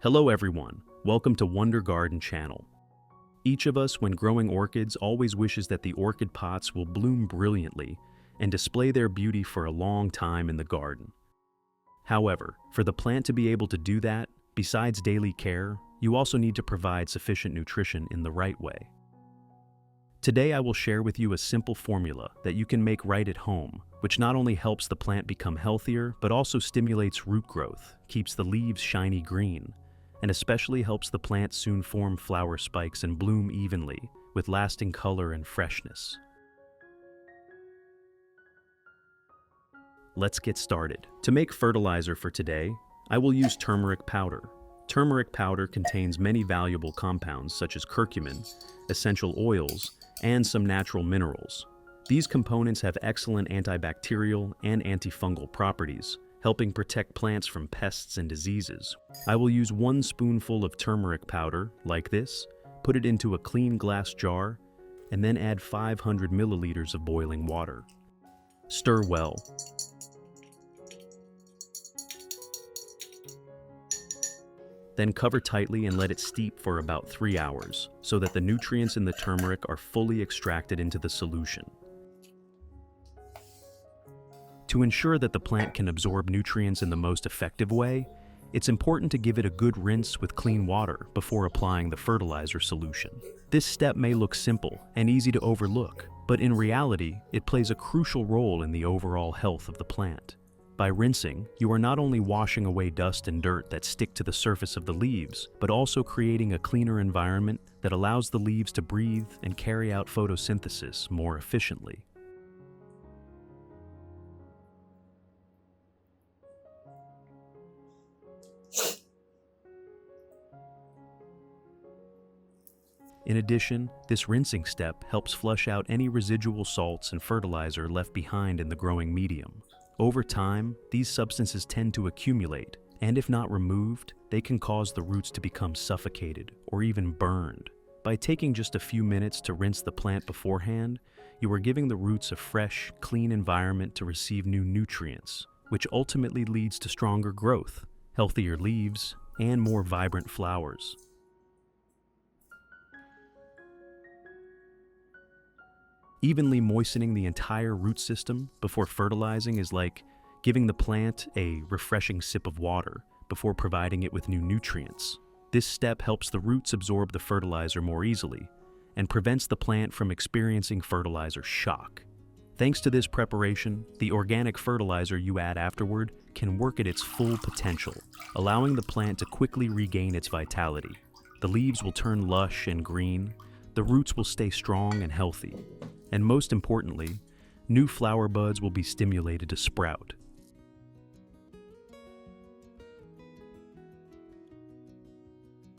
Hello everyone, welcome to Wonder Garden channel. Each of us when growing orchids always wishes that the orchid pots will bloom brilliantly and display their beauty for a long time in the garden. However, for the plant to be able to do that, besides daily care, you also need to provide sufficient nutrition in the right way. Today I will share with you a simple formula that you can make right at home, which not only helps the plant become healthier, but also stimulates root growth, keeps the leaves shiny green, and especially helps the plant soon form flower spikes and bloom evenly, with lasting color and freshness. Let's get started. To make fertilizer for today, I will use turmeric powder. Turmeric powder contains many valuable compounds such as curcumin, essential oils, and some natural minerals. These components have excellent antibacterial and antifungal properties, helping protect plants from pests and diseases. I will use 1 spoonful of turmeric powder, like this, put it into a clean glass jar, and then add 500 milliliters of boiling water. Stir well. Then cover tightly and let it steep for about 3 hours, so that the nutrients in the turmeric are fully extracted into the solution. To ensure that the plant can absorb nutrients in the most effective way, it's important to give it a good rinse with clean water before applying the fertilizer solution. This step may look simple and easy to overlook, but in reality, it plays a crucial role in the overall health of the plant. By rinsing, you are not only washing away dust and dirt that stick to the surface of the leaves, but also creating a cleaner environment that allows the leaves to breathe and carry out photosynthesis more efficiently. In addition, this rinsing step helps flush out any residual salts and fertilizer left behind in the growing medium. Over time, these substances tend to accumulate, and if not removed, they can cause the roots to become suffocated or even burned. By taking just a few minutes to rinse the plant beforehand, you are giving the roots a fresh, clean environment to receive new nutrients, which ultimately leads to stronger growth, healthier leaves, and more vibrant flowers. Evenly moistening the entire root system before fertilizing is like giving the plant a refreshing sip of water before providing it with new nutrients. This step helps the roots absorb the fertilizer more easily and prevents the plant from experiencing fertilizer shock. Thanks to this preparation, the organic fertilizer you add afterward can work at its full potential, allowing the plant to quickly regain its vitality. The leaves will turn lush and green, the roots will stay strong and healthy, and most importantly, new flower buds will be stimulated to sprout.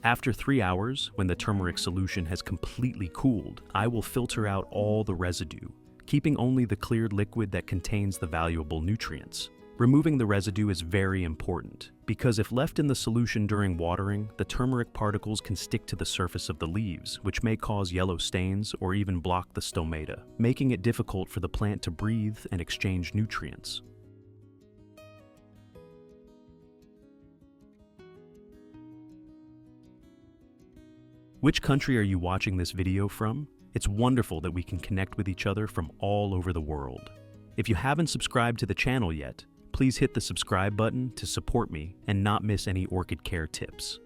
After 3 hours, when the turmeric solution has completely cooled, I will filter out all the residue, keeping only the cleared liquid that contains the valuable nutrients. Removing the residue is very important, because if left in the solution during watering, the turmeric particles can stick to the surface of the leaves, which may cause yellow stains or even block the stomata, making it difficult for the plant to breathe and exchange nutrients. Which country are you watching this video from? It's wonderful that we can connect with each other from all over the world. If you haven't subscribed to the channel yet, please hit the subscribe button to support me and not miss any orchid care tips.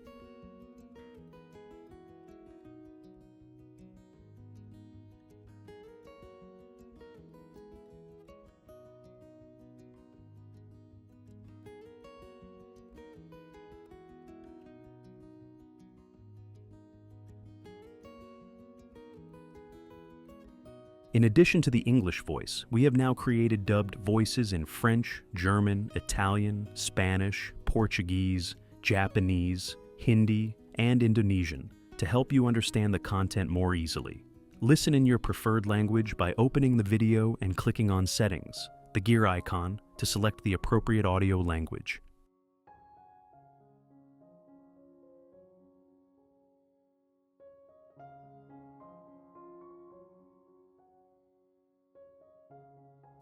In addition to the English voice, we have now created dubbed voices in French, German, Italian, Spanish, Portuguese, Japanese, Hindi, and Indonesian to help you understand the content more easily. Listen in your preferred language by opening the video and clicking on Settings, the gear icon, to select the appropriate audio language.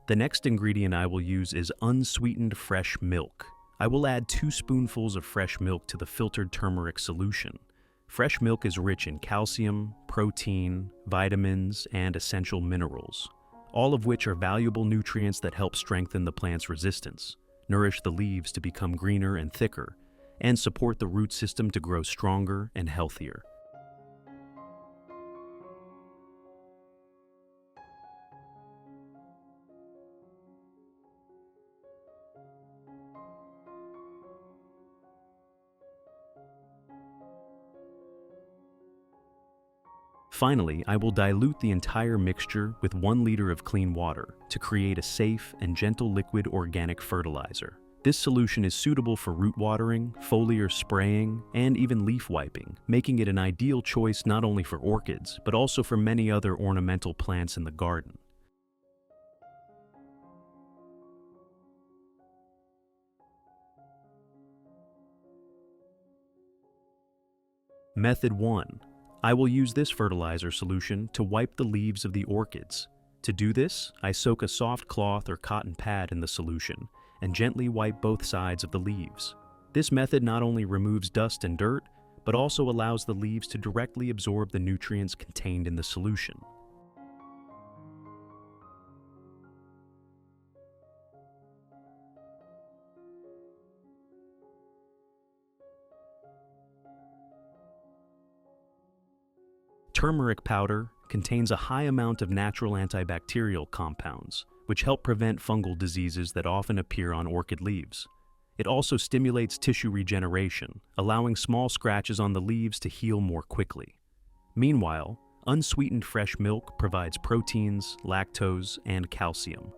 The next ingredient I will use is unsweetened fresh milk. I will add 2 spoonfuls of fresh milk to the filtered turmeric solution. Fresh milk is rich in calcium, protein, vitamins, and essential minerals, all of which are valuable nutrients that help strengthen the plant's resistance, nourish the leaves to become greener and thicker, and support the root system to grow stronger and healthier. Finally, I will dilute the entire mixture with 1 liter of clean water to create a safe and gentle liquid organic fertilizer. This solution is suitable for root watering, foliar spraying, and even leaf wiping, making it an ideal choice not only for orchids, but also for many other ornamental plants in the garden. Method 1. I will use this fertilizer solution to wipe the leaves of the orchids. To do this, I soak a soft cloth or cotton pad in the solution and gently wipe both sides of the leaves. This method not only removes dust and dirt, but also allows the leaves to directly absorb the nutrients contained in the solution. Turmeric powder contains a high amount of natural antibacterial compounds, which help prevent fungal diseases that often appear on orchid leaves. It also stimulates tissue regeneration, allowing small scratches on the leaves to heal more quickly. Meanwhile, unsweetened fresh milk provides proteins, lactose, and calcium.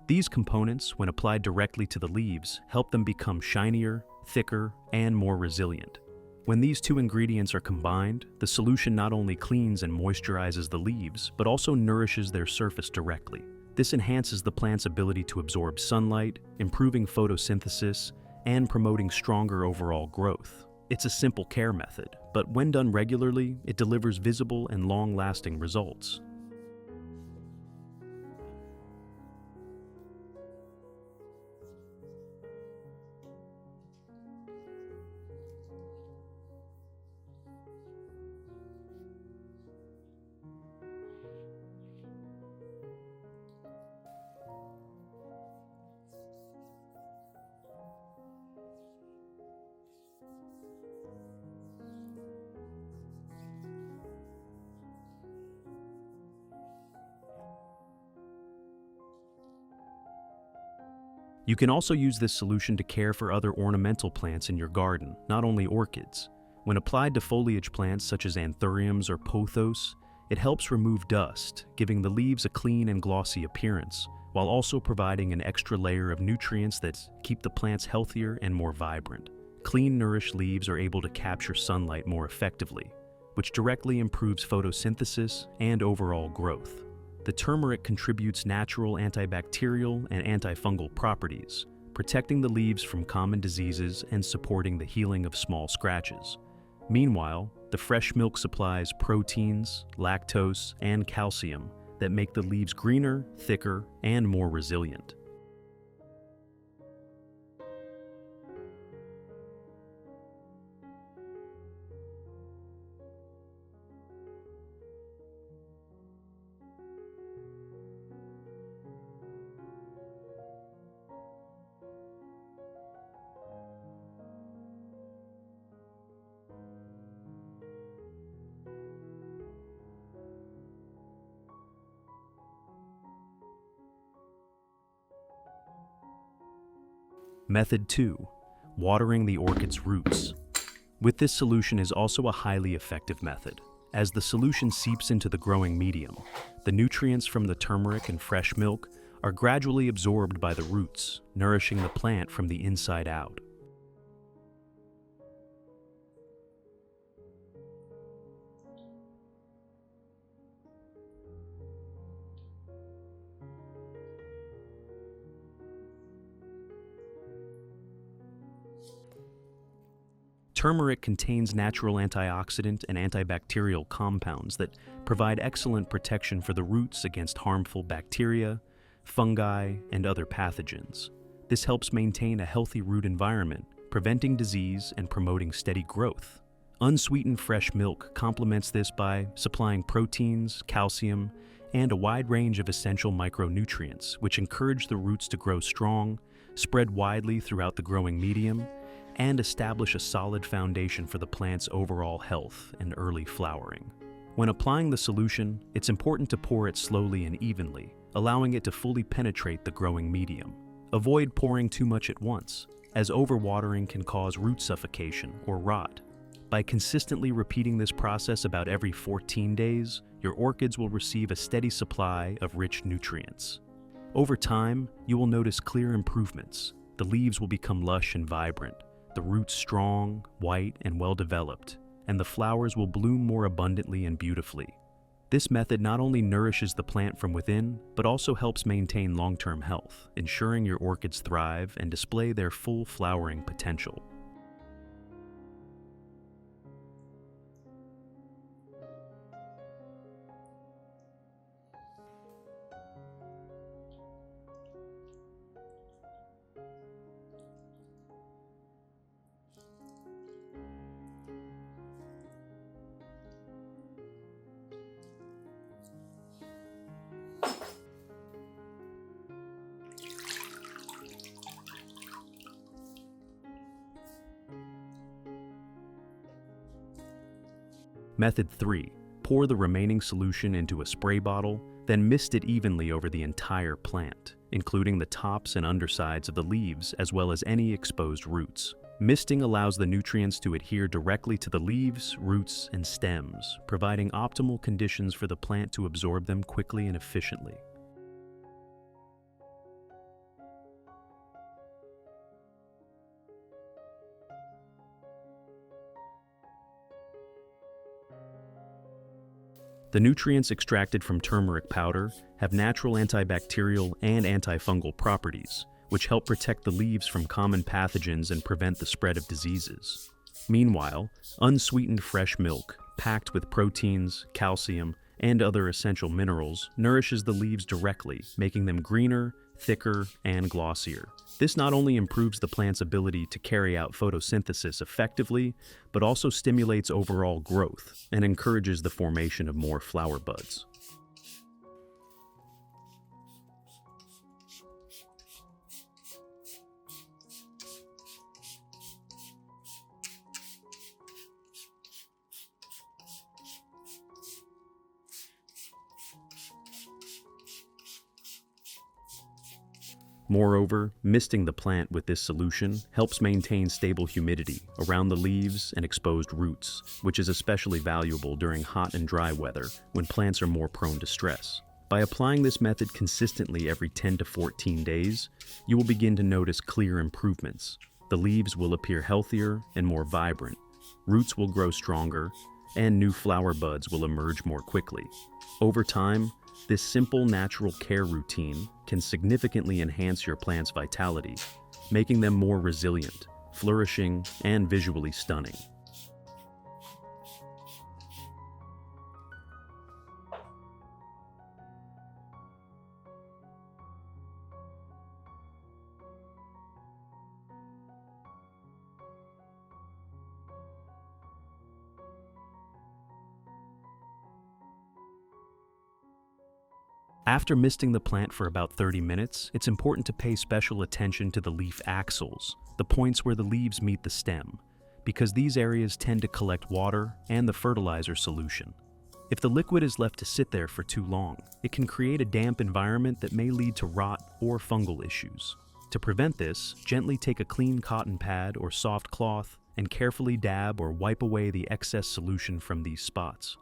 These components, when applied directly to the leaves, help them become shinier, thicker, and more resilient. When these 2 ingredients are combined, the solution not only cleans and moisturizes the leaves, but also nourishes their surface directly. This enhances the plant's ability to absorb sunlight, improving photosynthesis, and promoting stronger overall growth. It's a simple care method, but when done regularly, it delivers visible and long-lasting results. You can also use this solution to care for other ornamental plants in your garden, not only orchids. When applied to foliage plants such as anthuriums or pothos, it helps remove dust, giving the leaves a clean and glossy appearance, while also providing an extra layer of nutrients that keep the plants healthier and more vibrant. Clean, nourished leaves are able to capture sunlight more effectively, which directly improves photosynthesis and overall growth. The turmeric contributes natural antibacterial and antifungal properties, protecting the leaves from common diseases and supporting the healing of small scratches. Meanwhile, the fresh milk supplies proteins, lactose, and calcium that make the leaves greener, thicker, and more resilient. Method 2. Watering the orchid's roots. With this solution is also a highly effective method. As the solution seeps into the growing medium, the nutrients from the turmeric and fresh milk are gradually absorbed by the roots, nourishing the plant from the inside out. Turmeric contains natural antioxidant and antibacterial compounds that provide excellent protection for the roots against harmful bacteria, fungi, and other pathogens. This helps maintain a healthy root environment, preventing disease and promoting steady growth. Unsweetened fresh milk complements this by supplying proteins, calcium, and a wide range of essential micronutrients, which encourage the roots to grow strong, spread widely throughout the growing medium, and establish a solid foundation for the plant's overall health and early flowering. When applying the solution, it's important to pour it slowly and evenly, allowing it to fully penetrate the growing medium. Avoid pouring too much at once, as overwatering can cause root suffocation or rot. By consistently repeating this process about every 14 days, your orchids will receive a steady supply of rich nutrients. Over time, you will notice clear improvements. The leaves will become lush and vibrant, the roots strong, white, and well-developed, and the flowers will bloom more abundantly and beautifully. This method not only nourishes the plant from within, but also helps maintain long-term health, ensuring your orchids thrive and display their full flowering potential. Method 3. Pour the remaining solution into a spray bottle, then mist it evenly over the entire plant, including the tops and undersides of the leaves as well as any exposed roots. Misting allows the nutrients to adhere directly to the leaves, roots, and stems, providing optimal conditions for the plant to absorb them quickly and efficiently. The nutrients extracted from turmeric powder have natural antibacterial and antifungal properties, which help protect the leaves from common pathogens and prevent the spread of diseases. Meanwhile, unsweetened fresh milk, packed with proteins, calcium, and other essential minerals, nourishes the leaves directly, making them greener, thicker, and glossier. This not only improves the plant's ability to carry out photosynthesis effectively, but also stimulates overall growth and encourages the formation of more flower buds. Moreover, misting the plant with this solution helps maintain stable humidity around the leaves and exposed roots, which is especially valuable during hot and dry weather when plants are more prone to stress. By applying this method consistently every 10 to 14 days, you will begin to notice clear improvements. The leaves will appear healthier and more vibrant, roots will grow stronger, and new flower buds will emerge more quickly. Over time, this simple natural care routine can significantly enhance your plant's vitality, making them more resilient, flourishing, and visually stunning. After misting the plant for about 30 minutes, it's important to pay special attention to the leaf axils, the points where the leaves meet the stem, because these areas tend to collect water and the fertilizer solution. If the liquid is left to sit there for too long, it can create a damp environment that may lead to rot or fungal issues. To prevent this, gently take a clean cotton pad or soft cloth and carefully dab or wipe away the excess solution from these spots.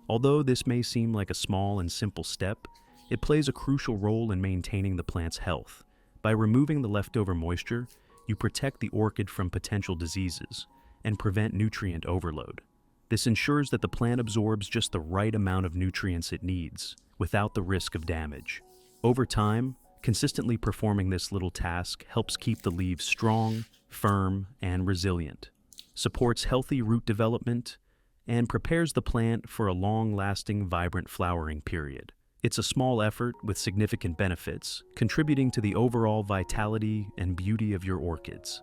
Although this may seem like a small and simple step, it plays a crucial role in maintaining the plant's health. By removing the leftover moisture, you protect the orchid from potential diseases and prevent nutrient overload. This ensures that the plant absorbs just the right amount of nutrients it needs, without the risk of damage. Over time, consistently performing this little task helps keep the leaves strong, firm, and resilient, supports healthy root development, and prepares the plant for a long-lasting, vibrant flowering period. It's a small effort with significant benefits, contributing to the overall vitality and beauty of your orchids.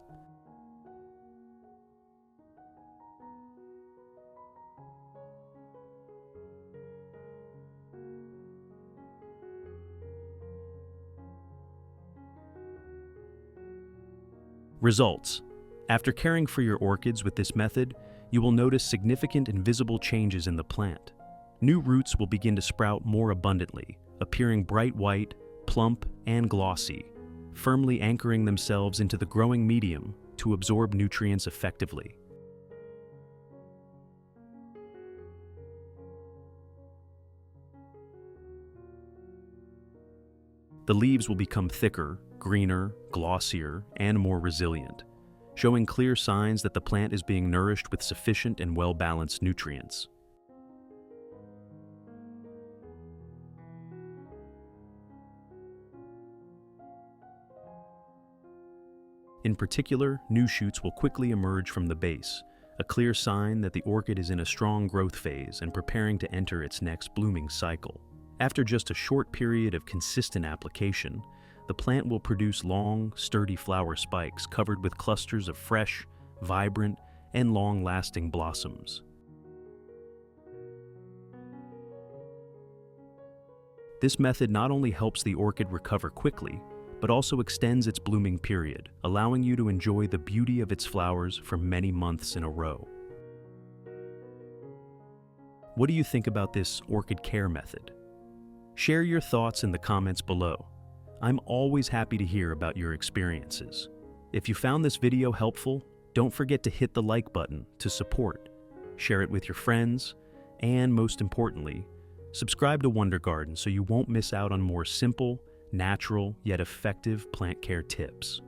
Results. After caring for your orchids with this method, you will notice significant and visible changes in the plant. New roots will begin to sprout more abundantly, appearing bright white, plump, and glossy, firmly anchoring themselves into the growing medium to absorb nutrients effectively. The leaves will become thicker, greener, glossier, and more resilient, showing clear signs that the plant is being nourished with sufficient and well-balanced nutrients. In particular, new shoots will quickly emerge from the base, a clear sign that the orchid is in a strong growth phase and preparing to enter its next blooming cycle. After just a short period of consistent application, the plant will produce long, sturdy flower spikes covered with clusters of fresh, vibrant, and long-lasting blossoms. This method not only helps the orchid recover quickly, but also extends its blooming period, allowing you to enjoy the beauty of its flowers for many months in a row. What do you think about this orchid care method? Share your thoughts in the comments below. I'm always happy to hear about your experiences. If you found this video helpful, don't forget to hit the like button to support, share it with your friends, and most importantly, subscribe to Wonder Garden so you won't miss out on more simple, natural, yet effective plant care tips.